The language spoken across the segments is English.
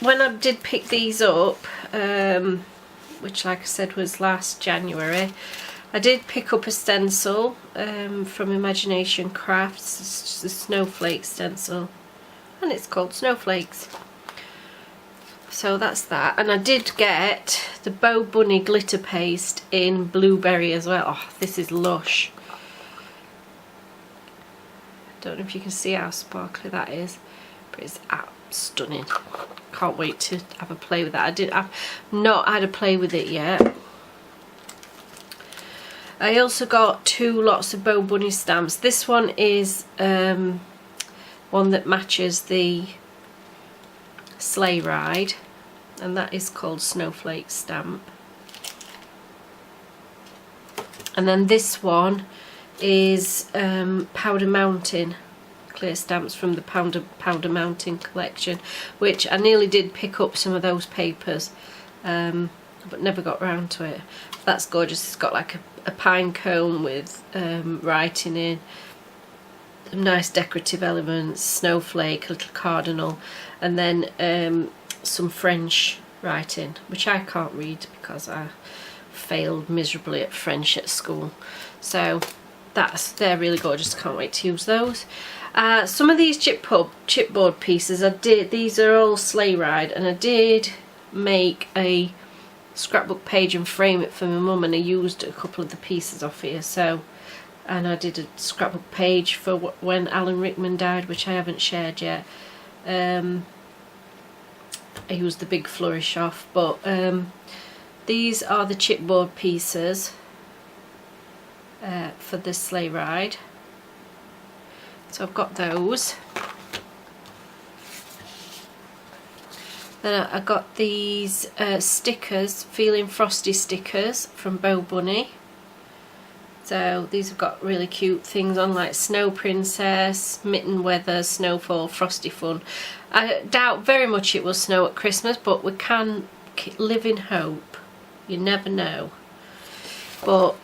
when I did pick these up, which like I said was last January, I did pick up a stencil from Imagination Crafts. It's the snowflake stencil, and it's called Snowflakes. So that's that. And I did get the Bo Bunny glitter paste in blueberry as well. Oh, this is lush. Don't know if you can see how sparkly that is, but it's stunning. Can't wait to have a play with that. I've not had a play with it yet. I also got 2 lots of Bo Bunny stamps. This one is one that matches the sleigh ride, and that is called Snowflake stamp. And then this one is Powder Mountain clear stamps from the Powder Mountain collection, which I nearly did pick up some of those papers, but never got round to it. That's gorgeous. It's got like a pine cone with writing in, some nice decorative elements, snowflake, a little cardinal, and then some French writing, which I can't read because I failed miserably at French at school. So they're really gorgeous. Can't wait to use those. Some of these chipboard pieces these are all sleigh ride, and I did make a scrapbook page and frame it for my mum, and I used a couple of the pieces off here. So, and I did a scrapbook page for when Alan Rickman died, which I haven't shared yet. I used the big flourish off, but these are the chipboard pieces for this sleigh ride. So I've got those. Then I got these stickers, Feeling Frosty stickers from Bo Bunny. So these have got really cute things on, like Snow Princess, Mitten Weather, Snowfall, Frosty Fun. I doubt very much it will snow at Christmas, but we can live in hope. You never know. But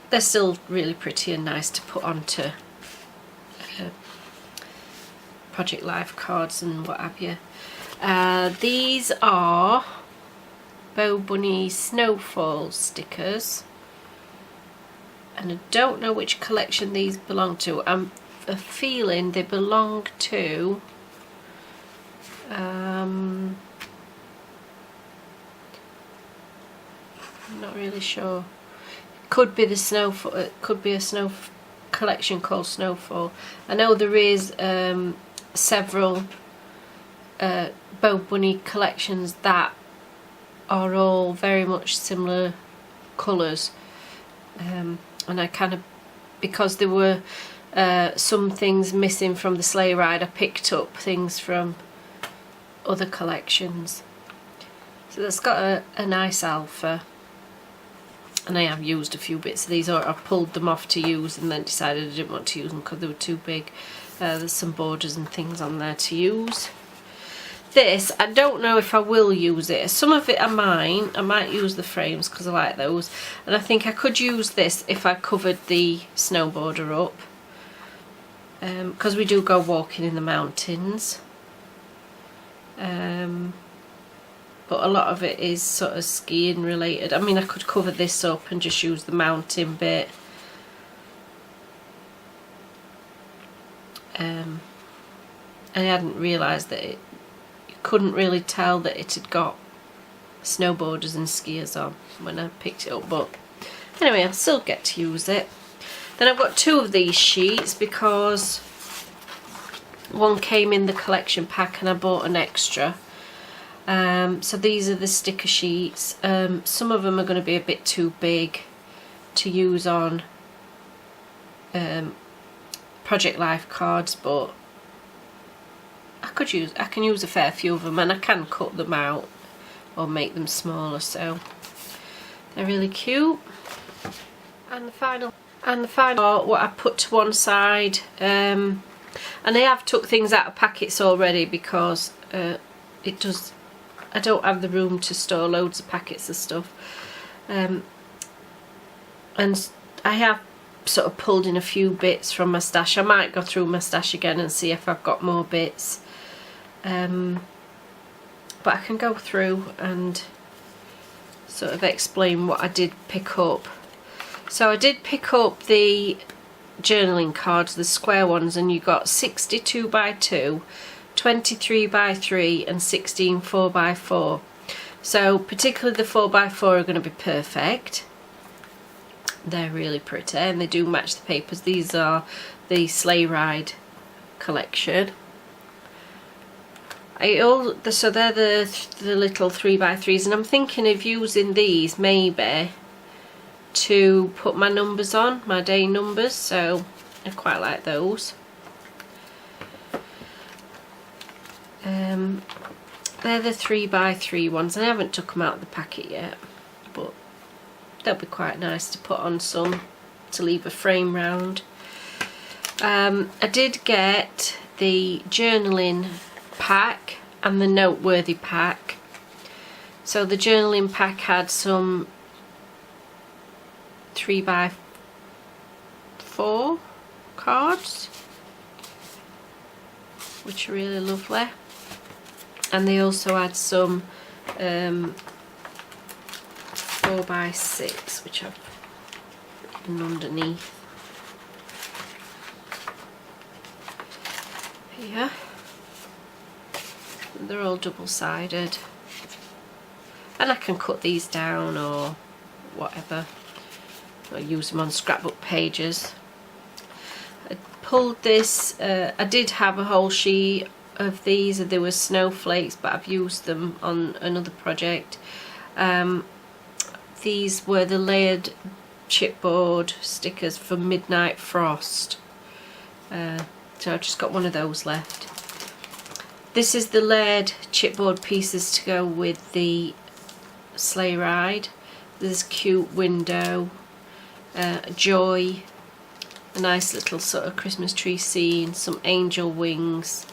they're still really pretty and nice to put onto Project Life cards and what have you. These are Bo Bunny Snowfall stickers, and I don't know which collection these belong to. I'm a feeling they belong to I'm not really sure. It could be the Snowfall. It could be a snow collection called Snowfall. I know there is several Bo Bunny collections that are all very much similar colours, and I kind of, because there were some things missing from the sleigh ride, I picked up things from other collections. So that's got a nice alpha, and I have used a few bits of these, or I pulled them off to use and then decided I didn't want to use them because they were too big. There's some borders and things on there to use. This, I don't know if I will use it. Some of it I might use the frames because I like those, and I think I could use this if I covered the snowboarder up, because we do go walking in the mountains, but a lot of it is sort of skiing related. I mean, I could cover this up and just use the mountain bit. And I hadn't realised that you couldn't really tell that it had got snowboarders and skiers on when I picked it up, but anyway, I'll still get to use it. Then I've got 2 of these sheets because one came in the collection pack and I bought an extra. So these are the sticker sheets. Some of them are going to be a bit too big to use on Project Life cards, but I can use a fair few of them, and I can cut them out or make them smaller, so they're really cute. And the final are what I put to one side, and I have took things out of packets already because I don't have the room to store loads of packets of stuff, and I have sort of pulled in a few bits from my stash. I might go through my stash again and see if I've got more bits. but I can go through and sort of explain what I did pick up. So I did pick up the journaling cards, the square ones, and you got 62 by 2, 23 by 3 and 16 4 by 4. So particularly the 4 by 4 are going to be perfect. They're really pretty and they do match the papers. These are the Sleigh Ride collection. So they're the little 3 by 3s, and I'm thinking of using these maybe to put my numbers on, my day numbers, so I quite like those. They're the 3 by 3 ones, and I haven't took them out of the packet yet, but they'll be quite nice to put on some, to leave a frame round. I did get the journaling pack and the noteworthy pack. So the journaling pack had some 3 by 4 cards, which are really lovely, and they also had some 4 by 6, which I've written underneath here. They're all double-sided, and I can cut these down or whatever, or use them on scrapbook pages. I pulled this, I did have a whole sheet of these, and there were snowflakes, but I've used them on another project. These were the layered chipboard stickers for Midnight Frost, so I've just got one of those left. This is the layered chipboard pieces to go with the Sleigh Ride. There's a cute window, joy, a nice little sort of Christmas tree scene, some angel wings,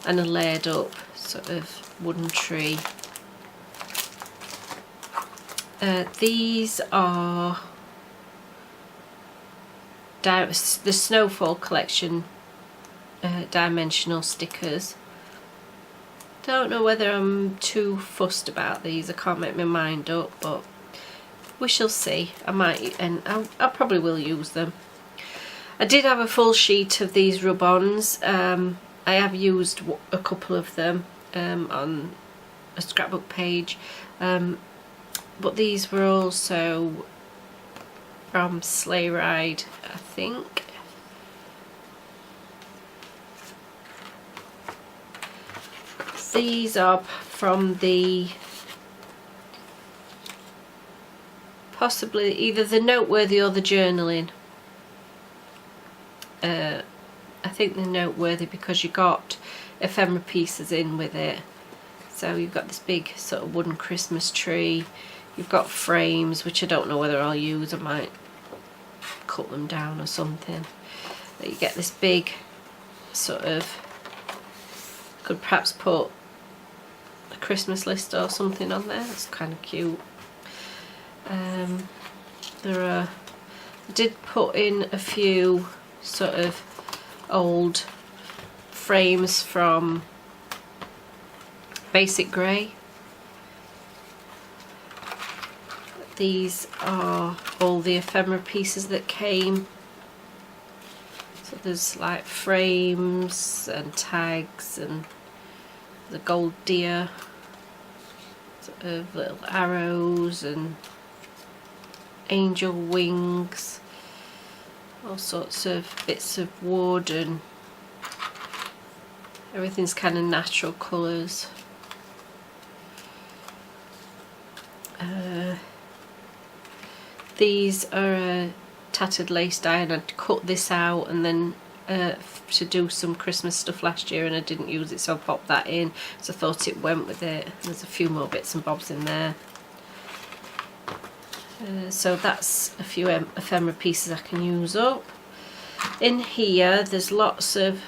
and a layered up sort of wooden tree. These are the Snowfall collection dimensional stickers. Don't know whether I'm too fussed about these. I can't make my mind up, but we shall see. I might, and I probably will use them. I did have a full sheet of these rub-ons. I have used a couple of them on a scrapbook page, but these were also from Sleigh Ride, I think. These are from the, possibly either the noteworthy or the journaling. I think the noteworthy, because you got ephemera pieces in with it. So you've got this big sort of wooden Christmas tree. You've got frames, which I don't know whether I'll use. I might cut them down or something. But you get this big sort of, could perhaps put a Christmas list or something on there. It's kind of cute. I did put in a few sort of old frames from Basic Grey. These are all the ephemera pieces that came. So there's like frames and tags and the gold deer, sort of little arrows and angel wings, all sorts of bits of wood, and everything's kind of natural colours. These are a tattered lace dye, and I'd cut this out and then to do some Christmas stuff last year, and I didn't use it, so I popped that in, so I thought it went with it. There's a few more bits and bobs in there. So that's a few ephemera pieces I can use up. In here there's lots of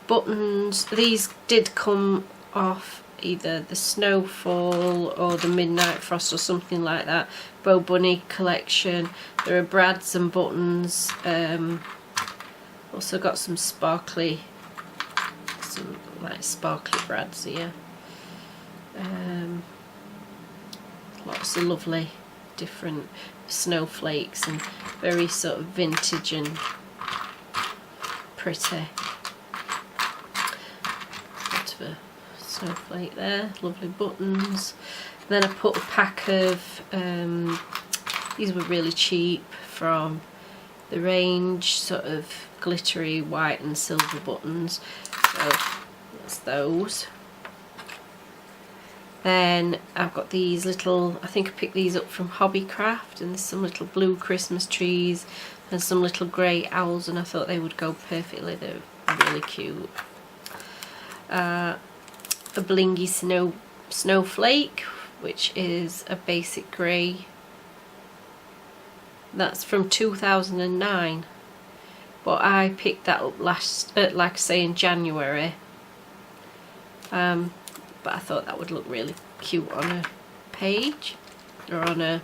buttons. These did come off either the Snowfall or the Midnight Frost or something like that. Bo Bunny collection. There are brads and buttons. Also got some sparkly some like sparkly brads here. Lots of lovely different snowflakes and very sort of vintage and pretty. Bit of a snowflake there, lovely buttons. Then I put a pack of, these were really cheap from the range, sort of glittery white and silver buttons. So that's those. Then I've got these little, I think I picked these up from Hobbycraft, and there's some little blue Christmas trees and some little grey owls, and I thought they would go perfectly. They're really cute. A blingy snowflake, which is a basic grey. That's from 2009, but I picked that up like I say, in January. But I thought that would look really cute on a page or on a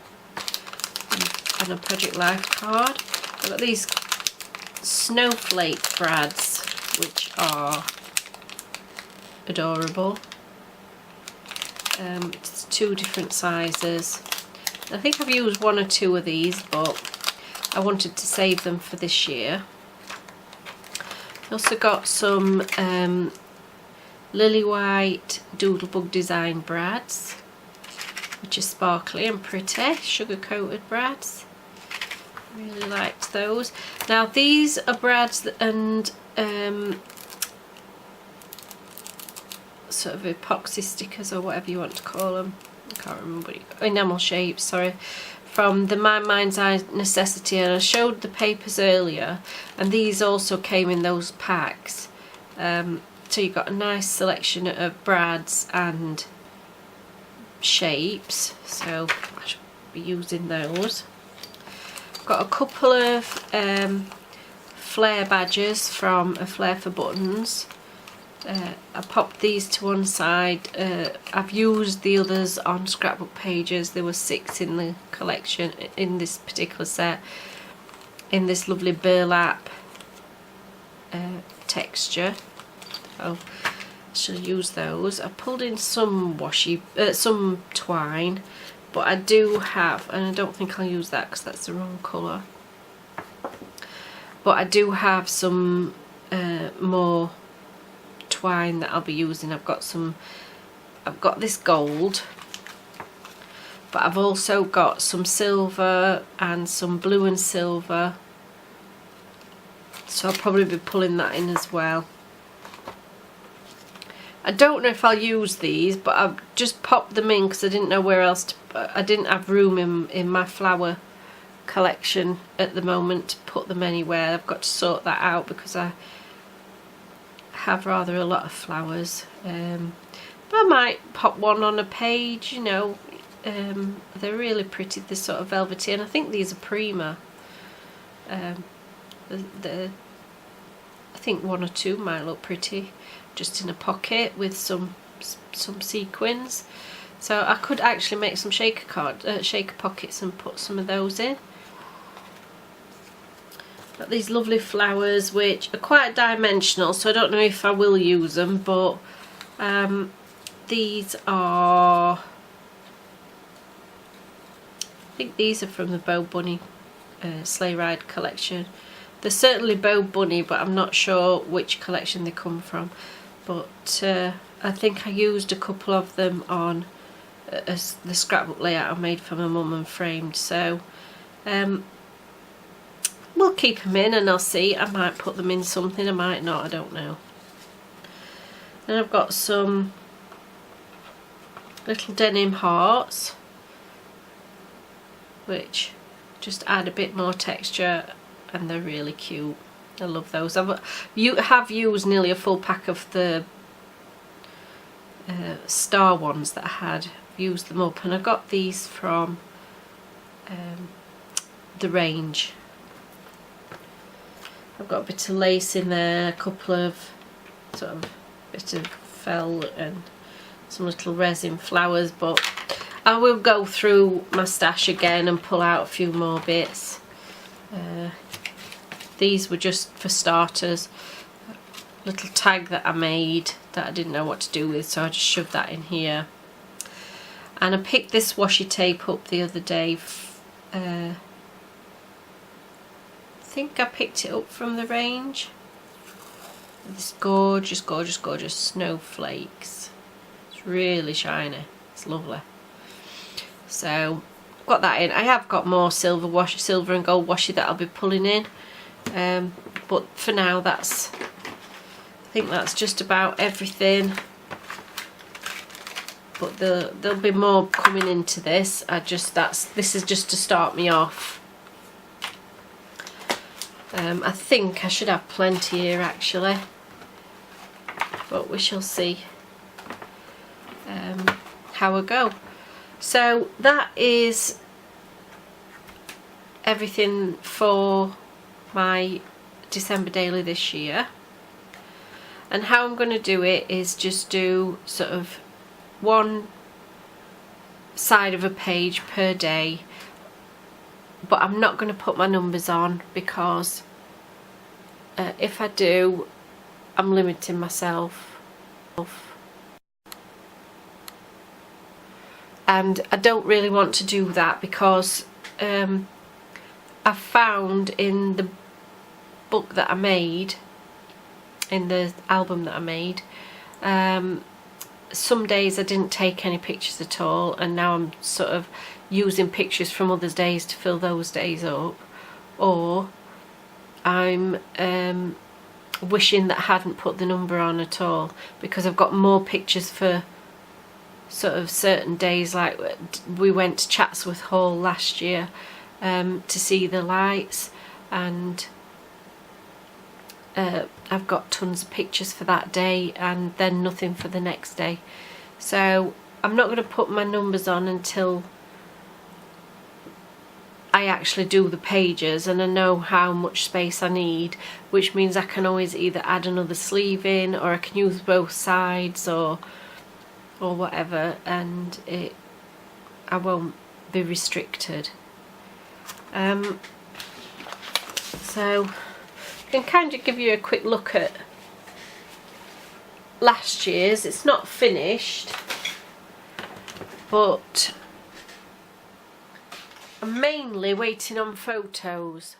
Project Life card. I've got these snowflake brads, which are adorable. It's 2 different sizes. I think I've used 1 or 2 of these, but I wanted to save them for this year. I also got some lily white doodlebug design brads, which are sparkly and pretty, sugar coated brads. Really liked those. Now these are brads and sort of epoxy stickers or whatever you want to call them. I can't remember. Enamel shapes, sorry. From the My Mind's Eye Necessity, and I showed the papers earlier, and these also came in those packs. So you've got a nice selection of brads and shapes, so I should be using those. Got a couple of flare badges from A Flare for Buttons. I popped these to one side. I've used the others on scrapbook pages. There were 6 in the collection in this particular set, in this lovely burlap texture. So I shall use those. I pulled in some some twine, but I do have, and I don't think I'll use that because that's the wrong colour, but I do have some more twine that I'll be using. I've got this gold, but I've also got some silver and some blue and silver, so I'll probably be pulling that in as well. I don't know if I'll use these, but I've just popped them in because I didn't know where else to, I didn't have room in my flower collection at the moment to put them anywhere. I've got to sort that out because I have rather a lot of flowers. But I might pop one on a page, you know. They're really pretty, they're sort of velvety, and I think these are Prima. I think 1 or 2 might look pretty just in a pocket with some sequins. So I could actually make some shaker pockets and put some of those in. Got these lovely flowers which are quite dimensional, so I don't know if I will use them, but these are, I think these are from the Bow Bunny Sleigh Ride collection. They're certainly Bow Bunny, but I'm not sure which collection they come from. But I think I used a couple of them on the scrapbook layout I made for my mum and framed. So we'll keep them in and I'll see. I might put them in something, I might not, I don't know. Then I've got some little denim hearts, which just add a bit more texture, and they're really cute. I love those. I have used nearly a full pack of the star ones that I had. I've used them up, and I got these from the range. I've got a bit of lace in there, a couple of sort of bit of felt and some little resin flowers, but I will go through my stash again and pull out a few more bits. These were just for starters. little tag that I made that I didn't know what to do with, so I just shoved that in here. And I picked this washi tape up the other day. I think I picked it up from the range. This gorgeous, gorgeous, gorgeous snowflakes. It's really shiny. It's lovely. So got that in. I have got more silver and gold washi that I'll be pulling in. But for now, I think that's just about everything. But there'll be more coming into this. This is just to start me off. I think I should have plenty here actually, but we shall see how I go. So that is everything for my December daily this year. And how I'm going to do it is just do sort of one side of a page per day, but I'm not going to put my numbers on because if I do, I'm limiting myself, and I don't really want to do that because I found in the book that I made, in the album that I made, some days I didn't take any pictures at all, and now I'm sort of using pictures from others' days to fill those days up, or I'm wishing that I hadn't put the number on at all, because I've got more pictures for sort of certain days. Like we went to Chatsworth Hall last year to see the lights, and I've got tons of pictures for that day and then nothing for the next day. So I'm not going to put my numbers on until I actually do the pages and I know how much space I need, which means I can always either add another sleeve in, or I can use both sides, or whatever, and I won't be restricted. So I can kind of give you a quick look at last year's. It's not finished, but I'm mainly waiting on photos.